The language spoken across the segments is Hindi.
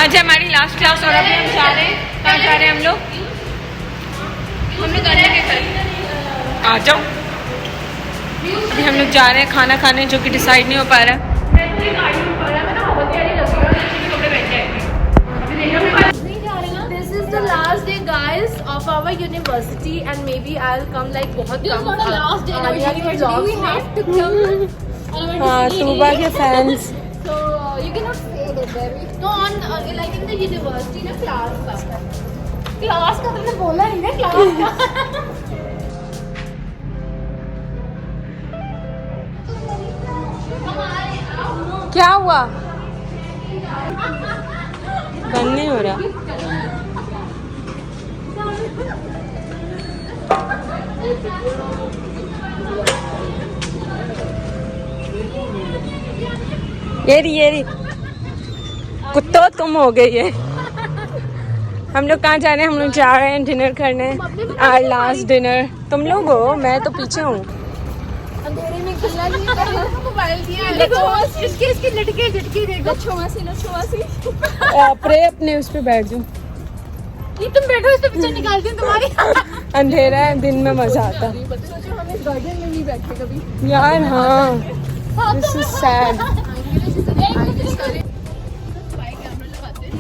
आज हमारी लास्ट क्लास और अभी हम जा रहे हैं। कहाँ जा रहे हैं हम लोग गाने के घर। आ जाओ। अभी हम लोग जा रहे हैं खाना खाने, जो कि डिसाइड नहीं हो पा रहा है। This is the last day, guys, of our university, and maybe I'll come like बहुत कम. This is the last day. We have to come. हाँ, सुबह के fans. So you cannot say that there. No, on like in the university, ना class का. Class का तुमने बोला ही ना class का. क्या हुआ? बंद नहीं हो रहा। ये कुत्तो तुम हो गई है। हम लोग कहाँ जा रहे हैं? हम लोग जा रहे हैं डिनर करने। Our last dinner. तुम लोग हो, मैं तो पीछे हूँ। अंधेरे में खिला नहीं है, मोबाइल दिया देखो, इसके लटके झटके देखो, छुआसी प्रे अपने उस पे बैठ जाओ। ये तुम बैठो, इस पे पिक्चर निकालती हूँ तुम्हारी। अंधेरा है, दिन में मजा आता। सोचो हम इस गार्डन में नहीं बैठते कभी यार हाँ, दिस इज सैड।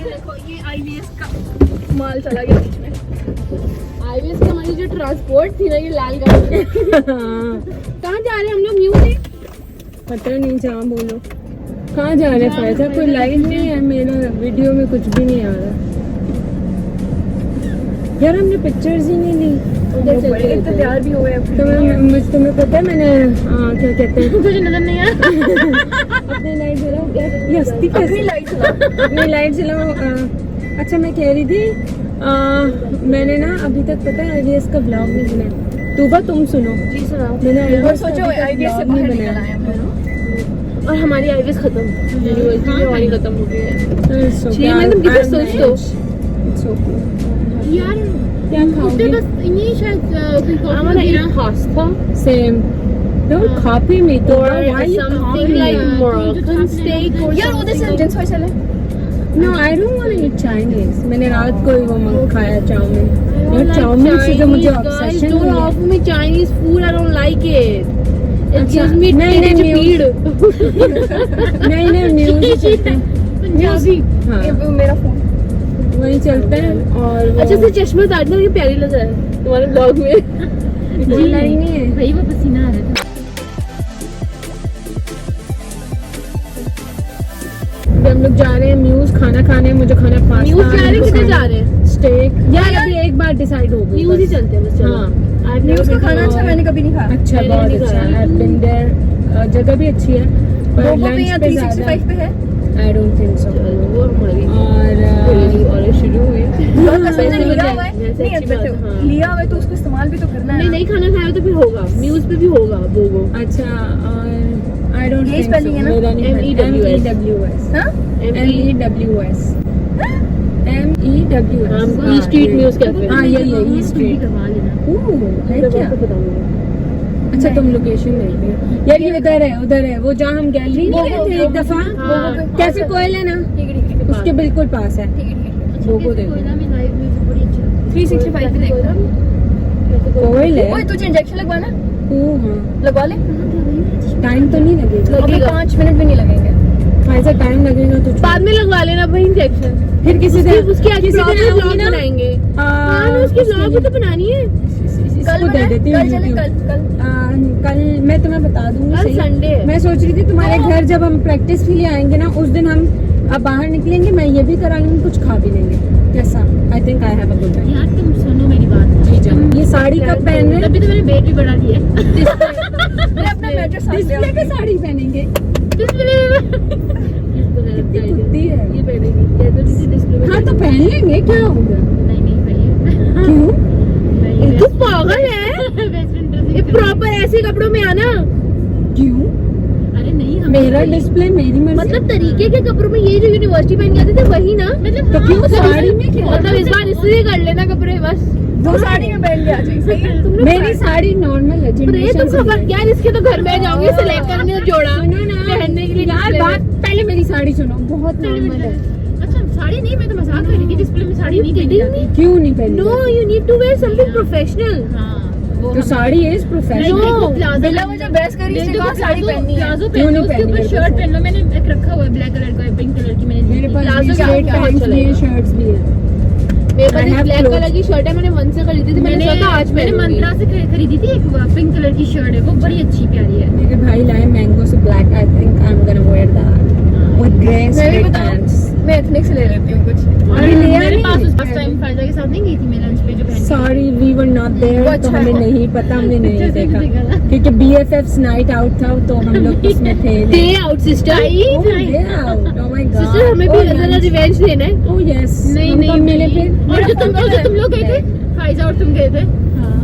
देखो ये आईवीएस का माल चला गया बीच में। आईवीएस का हमारी जो ट्रांसपोर्ट थी ना, ये लाल गाड़ी। कहाँ जा रहे हैं हम लोग? म्यूजिक पता नहीं, जहाँ बोलो। कहाँ जा रहे हैं? फैजा कोई लाइव नहीं है, मेरा वीडियो में कुछ भी नहीं आ रहा। यार हमने पिक्चर्स ही नहीं ली। तो तैयार भी हो गए। तुम्हें पता है मैंने क्या कहते हैं, तुझे नजर नहीं आया? अपनी लाइट जलाओ। अपनी लाइट जलाओ। अच्छा मैं कह रही थी, मैंने ना अभी तक पता है आईवीएस का ब्लॉग नहीं बनाया। तुम सुनो। जी सुनाओ। मैंने सोचो आईवीएस से नहीं बनाया और हमारी आईवीएस खत्म, यूनिवर्सिटी हमारी खत्म हो गई है। तुम कितना सोचते हो यार? क्या खाओगे? बस ये शायद हमारा एक pasta same. Don't copy me, तो why you something like Moroccan steak or यार उधर से जिंस होइस है। No, I don't want to eat Chinese. मैंने रात को ही वो खाया चाउमीन। यार चाउमीन से जो मुझे ऑब्सेशन है। Don't offer me Chinese food. I don't like it. It gives me नहीं speed. म्यूजिक। पंजाबी। हाँ। मेरा फोन वही चलता है। और अच्छा से चश्मा उतारना ये प्यारी लग रहा है तुम्हारे ब्लॉग में। जी नहीं है भाई वो पसीना आ रहा है। हम लोग जा रहे हैं म्यूज खाना खाने। मुझे खाना पास्ता। म्यूज जा रहे हैं? किधर जा रहे हैं? स्टेक। यार अभी एक बार डिसाइड हो गई। म्यूज ही चलते हैं बस। हाँ, म्यूज का खाना अच्छा, मैंने कभी नहीं खाया। अच्छा, बहुत अच्छा है। I've been there। जगह भी अच्छी है, पर लंच पे 365 पे है। I don't think so। और शुरू हुई लिया हुआ है तो उसको इस्तेमाल भी तो करना है। नहीं खाना खाया तो फिर होगा, म्यूज पे भी होगा वो। अच्छा, और I don't think so। spelling है ना? मेरा नहीं MEWS। MEWS। स्ट्रीट म्यूज कहते हैं। हाँ यही स्ट्रीट है क्या? अच्छा तुम लोकेशन नहीं दे यार। ये उधर है वो जहाँ हम गैलरी नहीं गए थे एक दफा। कैसे कोयल है ना, उसके बिल्कुल पास है। लोगो देखो 365 पे देखो। कोयल है। ओए तुझे इंजेक्शन लगवाना? हाँ, लगवा ले। टाइम तो नहीं लगेगा। 5 मिनट भी नहीं लगेंगे। ऐसा टाइम लगेगा तो बाद में लगवा लेना भाई इंजेक्शन। फिर किसी दिन उसकी आज किसी दिन ब्लॉग आऊंगी ना। बनाएंगे। हाँ उसकी ब्लॉग भी तो बनानी है। इसको दे देती हूँ YouTube। कल मैं तुम्हें बता दूंगी। कल संडे है। मैं सोच रही थी तुम्हारे घर जब हम प्रैक्टिस के लिए आएंगे ना, उस दिन हम अब बाहर निकलेंगे, मैं ये भी कराऊंगी, कुछ खा भी लेंगे। कैसा? आई think I have a good time. यार तुम सुनो मेरी बात। जी जान। ये साड़ी कब पहन रहे? तभी तो मैंने वेट भी बढ़ा दिया है। मैंने अपना मैट्रेस डिस्प्ले पे साड़ी पहनेंगे। डिस्प्ले कुत्ती है ये पहनेगी। ये तो किसी डिस्प्ले में। हाँ तो पहन लेंगे, क्या हो गया? नहीं भाई। क्यों? तू पागल है? ये प्रॉपर ऐसे कपड़ों में आना। क्यों? अरे नहीं मेरा डिस्प्ले मेरी मर्जी। मतलब तरीके के कपड़ों में ये जो यूनिवर्सिटी पहन के आते थे वही ना। मतलब तो क्यों साड़ी में क्या? मतलब इस बार इसलिए कर लेना कपड़े बस। वो साड़ी में पहन के आ जाएगी। सही है। मेरी साड़ी नॉर्मल है। ये तो खबर यार, इसके तो घर में जाऊंगी सिलेक्ट करने जोड़ा सुनो ना पहनने के लिए। यार बात पहले मेरी साड़ी सुनो, बहुत नॉर्मल है। अच्छा साड़ी नहीं, मैं तो मजाक कर रही थी, डिस्प्ले में साड़ी नहीं पहनी जाती। क्यों नहीं पहनी? No, you need to wear something professional. हाँ, तो साड़ी इज प्रोफेशनल। बिल्ला मुझे बहस करी इससे कहा साड़ी पहननी है। प्लाजो क्यों पहन नहीं लो, उसके पहनी? ऊपर शर्ट पहन लो। मैंने एक रखा हुआ है ब्लैक कलर का, पिंक कलर की मैंने। मेरे पास प्लाजो भी स्ट्रेट पैंट्स भी है, शर्ट्स भी है। मेरे पास I have black clothes. Colour की शर्ट है, मैंने वन से खरीदी थी। मैंने सोचा आज मैंने मंत्रा से खरीदी थी एक पिंक कलर की शर्ट है, वो बड़ी अच्छी प्यारी है। मेरे भाई लाए मैंगो से black. I think I am gonna wear that with grey straight pants. मैं एथनिक से ले लेती हूँ कुछ। अरे लिया मेरे नहीं। पास उस टाइम फायदा के साथ नहीं गई थी मैं लंच पे जो पहन sorry we were not there, वो तो अच्छा हमें है। नहीं पता, हमने नहीं Pictures देखा नहीं देखा ना। क्योंकि BFF's नाइट आउट था तो हम लोग उसमें थे। Day out sister. Oh, day out. Oh my God. Sister हमें भी जरा रिवेंज लेना है। Oh yes. नहीं हम नहीं कब मिले नहीं। फिर? और जो तुम लोग गए थे फाइजा और तुम गए थे,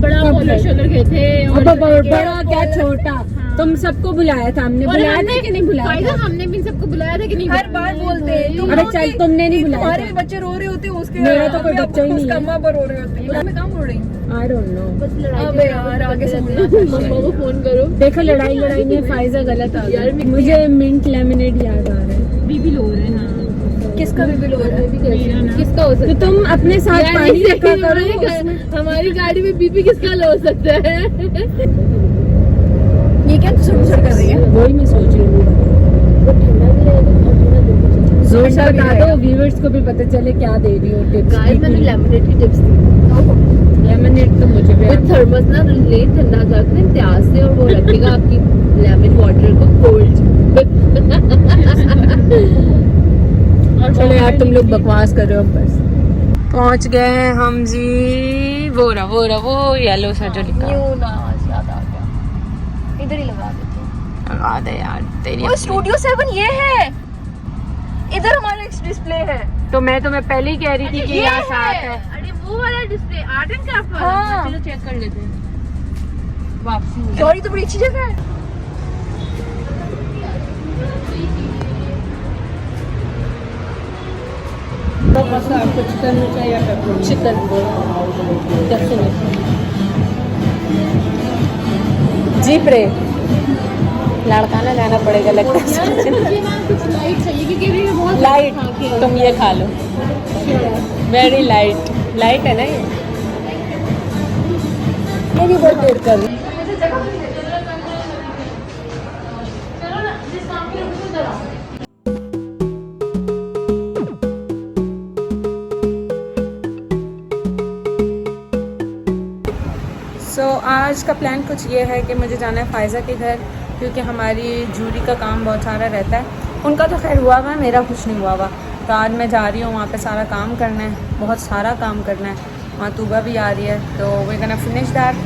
बड़ा कब पोलर गए? शोलर गए थे। और अब बड़ा क्या छोटा, तुम सबको बुलाया था हमने, और बुलाया हमने था कि नहीं बुलाया फायदा था? हमने भी सबको बुलाया था कि नहीं? हर बार बोलते हैं तुम अरे लोग चल की- तुमने नहीं बुलाया तुम्हारे था। भी बच्चे रो रहे होते हैं उसके मेरा तो कोई अपने बच्चा ही नहीं उसका है। अम्मा पर रो रहे होते हैं। मैं कहाँ रो रही हूँ? I don't know. बस लड़ाई अबे यार आगे से बोलना। मम्मा को फोन करो। देखो लड़ाई में फाइजा गलत आ गया। मुझे मिंट लेमनेड याद आ रहा है। बीबी लो रहे हैं। किसका भी बिल हो रहा है? मेरा ना। किसका हो सकता तो तुम अपने साथ है? पानी रखा करो। हमारी गाड़ी में बीपी किसका लो हो सकता है? ये क्या सुसर कर रही है? वही मैं सोच रही हूँ। जोर से बता दो व्यूअर्स को भी पता चले क्या दे रही हो टिप्स। गाइस मैंने लेमनेड की टिप्स दी। लेमनेड तो मुझे भी विद थर्मस ना लेट ठंडा करके प्याज से, और वो रखेगा आपकी लेमन वाटर को कोल्ड। चलो यार तुम लोग बकवास कर रहे हो बस। पहुंच गए हैं हम जी। वो येलो सा जो लिखा है। न्यू नाज याद आ गया। इधर ही लगा देते हैं। लगा दे यार तेरी वो अपनी। स्टूडियो 7 ये है। इधर हमारा डिस्प्ले है। तो मैं तुम्हें पहले ही कह रही थी कि ये यहाँ है। साथ है। अरे वो वाला डिस्प्ले आर्ट एंड क्राफ्ट वाला। हाँ। चलो चेक कर लेते हैं। वापसी सॉरी तो बड़ी अच्छी जगह है। आपको चिकन में चाहिए या पेपरोनी? Chicken definitely. जीप रे लड़का ना जाना पड़ेगा लगता है। मुझे ना कुछ लाइट चाहिए क्योंकि अभी मैं बहुत लाइट तुम ये खा लो। वेरी लाइट है ना ये भी बहुत देर कर रही। सो आज का प्लान कुछ ये है कि मुझे जाना है फ़ायज़ा के घर, क्योंकि हमारी जूरी का काम बहुत सारा रहता है। उनका तो खैर हुआ हुआ है, मेरा कुछ नहीं हुआ हुआ। तो आज मैं जा रही हूँ वहाँ पे, सारा काम करना है, बहुत सारा काम करना है। वहाँ तूबा भी आ रही है तो वे गोना फिनिश दैट।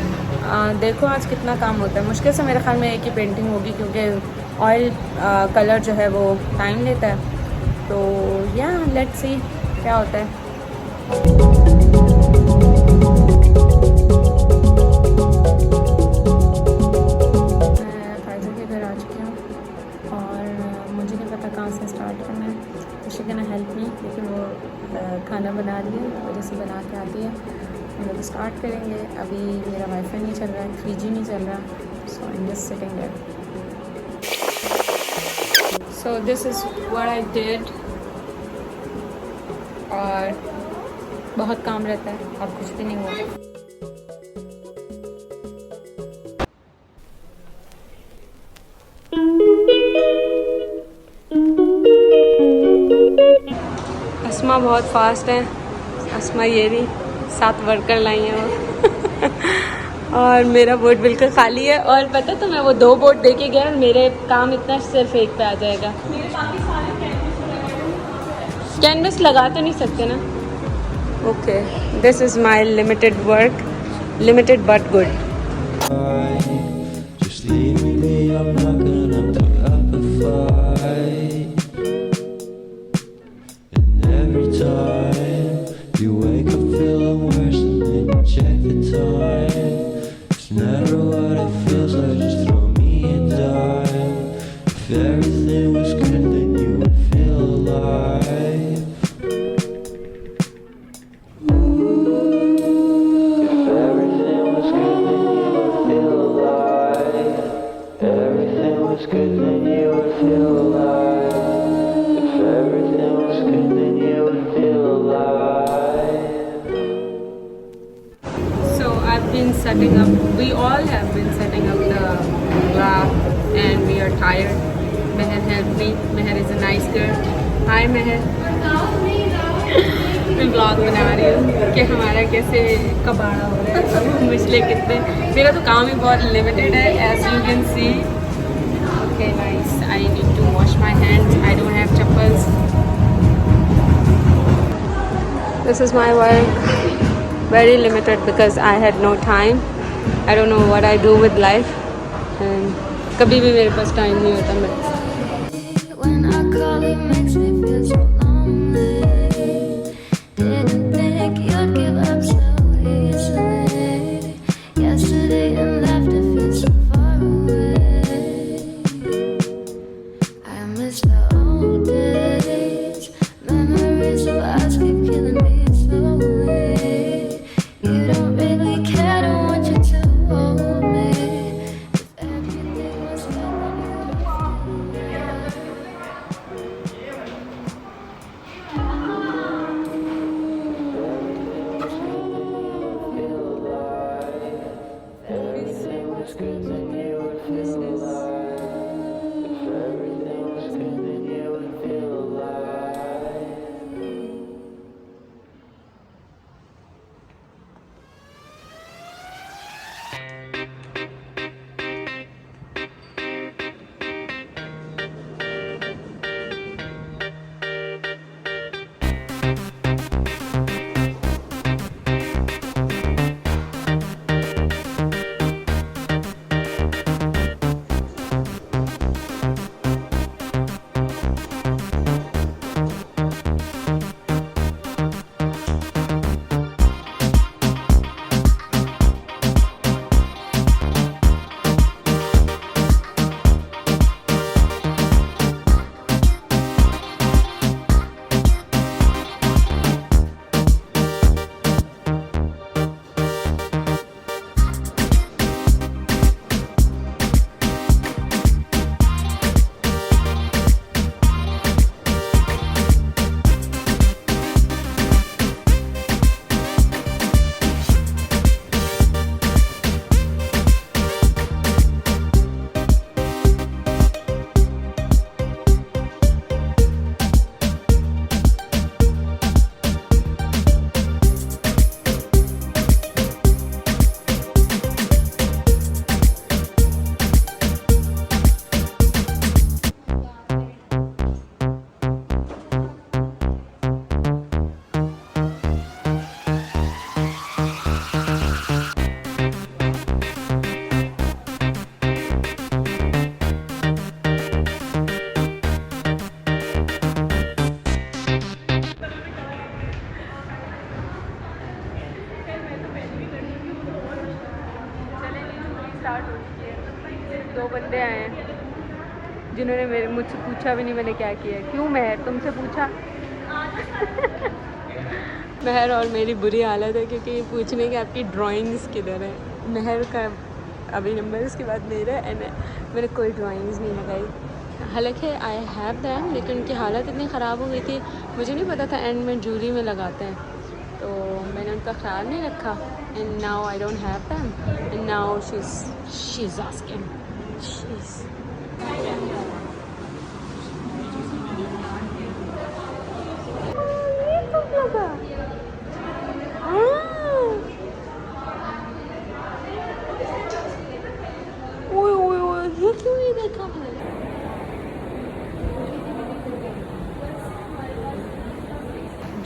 देखो आज कितना काम होता है। मुश्किल से मेरे ख्याल में एक ही पेंटिंग होगी, क्योंकि ऑयल कलर जो है वो टाइम लेता है। तो या लेट्स सी क्या होता है। लेकिन वो खाना बना रही है, तो वजह से बना के आती है। हम लोग स्टार्ट करेंगे। अभी मेरा वाईफाई नहीं चल रहा है, 3G नहीं चल रहा, so I am just sitting there. So this is what I did. और बहुत काम रहता है और कुछ भी नहीं हुआ। अस्मा बहुत फास्ट है। अस्मा ये भी 7 वर्कर लाई हैं वो। और मेरा बोर्ड बिल्कुल खाली है। और पता तो मैं वो 2 बोर्ड दे के गया, मेरे काम इतना सिर्फ एक पे आ जाएगा। कैनवस लगा तो नहीं सकते ना? Okay, this is my limited work, limited but good. Just leave me, I'm not gonna put up a fight. And every time you wake up feeling worse, and then you check the time. It's never what it feels like, just throw me a dime. If everything was good, then you would feel alive. If everything was good, then you would feel alive. Everything was good, then you would feel alive. If everything was good, then you would setting up. We all have been setting up the vlog, and we are tired. Meher helped me. Meher is a nice girl. Hi Meher. मैं ब्लॉग बना रही हूँ कि हमारा कैसे कबाड़ा हो रहा है, मछली कितने. मेरा तो काम ही बहुत लिमिटेड है, as you can see. Okay nice. I need to wash my hands. I don't have chappals. This is my work. Very limited because I had no time. I don't know what I do with life. And कभी भी मेरे पास टाइम नहीं होता. मैं When I call, it makes me feel so lonely. Didn't think you'd give up so easily. Yesterday and left, it feels so far away. I miss the old days. Memories of us keep killing me slowly. You don't really care, don't want you to hold me. If everything was good, दो बंदे आए हैं जिन्होंने मुझसे पूछा भी नहीं मैंने क्या किया है. क्यों मेहर, तुमसे पूछा? मेहर और मेरी बुरी हालत है क्योंकि ये पूछने की आपकी ड्राइंग्स किधर है. मेहर का अभी नंबर उसके बाद मेरा एंड मैंने कोई ड्राइंग्स नहीं लगाई. हालांकि आई हैव दैम, लेकिन उनकी हालत इतनी ख़राब हो गई थी मुझे नहीं पता था एंड में जूरी में लगाते हैं, तो मैंने उनका ख्याल नहीं रखा. And now I don't have them and now she is asking.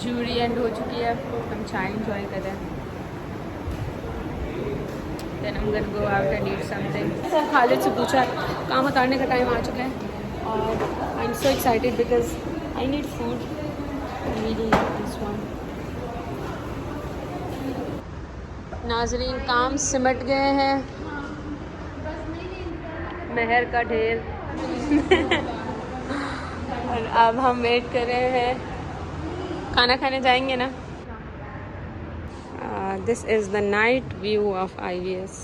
Jury end हो चुकी है, हम चाय इंजॉय कर रहे हैं. Then I'm gonna go out and eat something. Khalid से पूछा काम उतारने का टाइम आ चुका है और I am so excited because I need food. नाजरीन काम सिमट गए हैं. मेहर का ढेर और अब हम वेट कर रहे हैं. खाना खाने जाएंगे ना. This is the night view of IVS.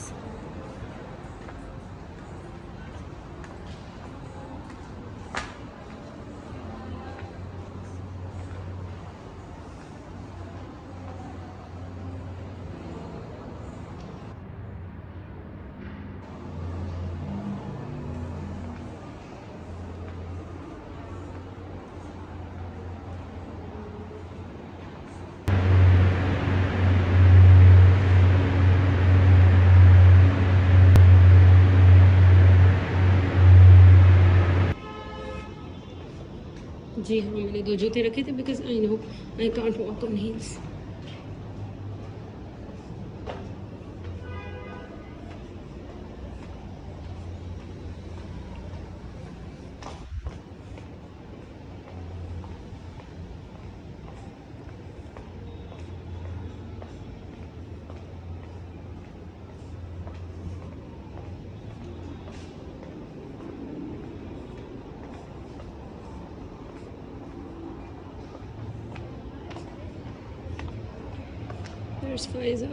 जी हाँ, मैंने 2 जूते रखे थे because I know I can't walk on heels. There's Faiza.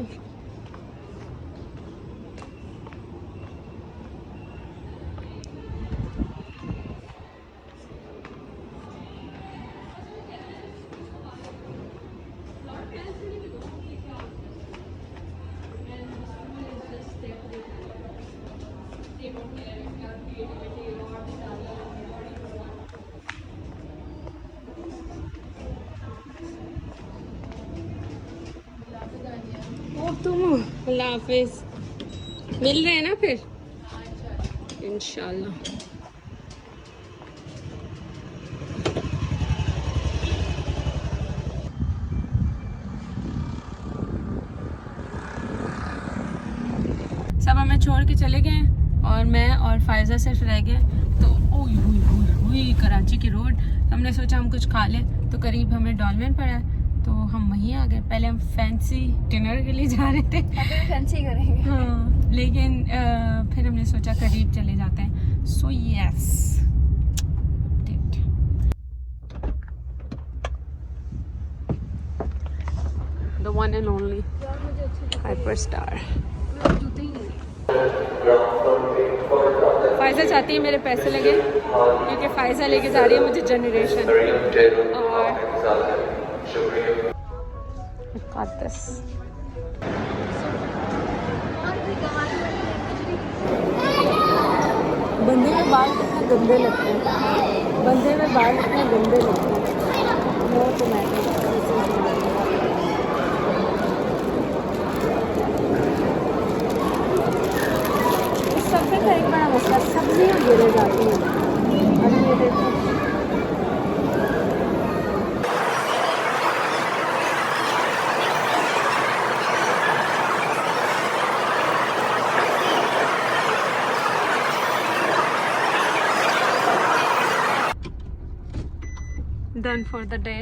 तुम अल्लाह हाफिज. मिल रहे हैं ना फिर इंशाल्लाह. सब हमें छोड़ के चले गए और मैं और फायजा सिर्फ रह गए. तो ओई कराची की रोड. हमने सोचा हम कुछ खा लें तो करीब हमें डॉल्मेन पड़ा तो हम वहीं आ गए. पहले हम फैंसी डिनर के लिए जा रहे थे. फैंसी करेंगे. हाँ, लेकिन फिर हमने सोचा करीब चले जाते हैं. So yes, the one and only hyper star. Faiza चाहती है मेरे पैसे लगे क्योंकि फायजा लेके जा रही है मुझे जनरेशन. और मुक़द्दस बंदे में बाल कितने गंदे लगते हैं. बंदे में बाल कितने गंदे लगते हैं. No tomato. इस सबसे का एक बड़ा मसला सब्जियाँ गिरे जाती हैं. अभी ये देखो done for the day.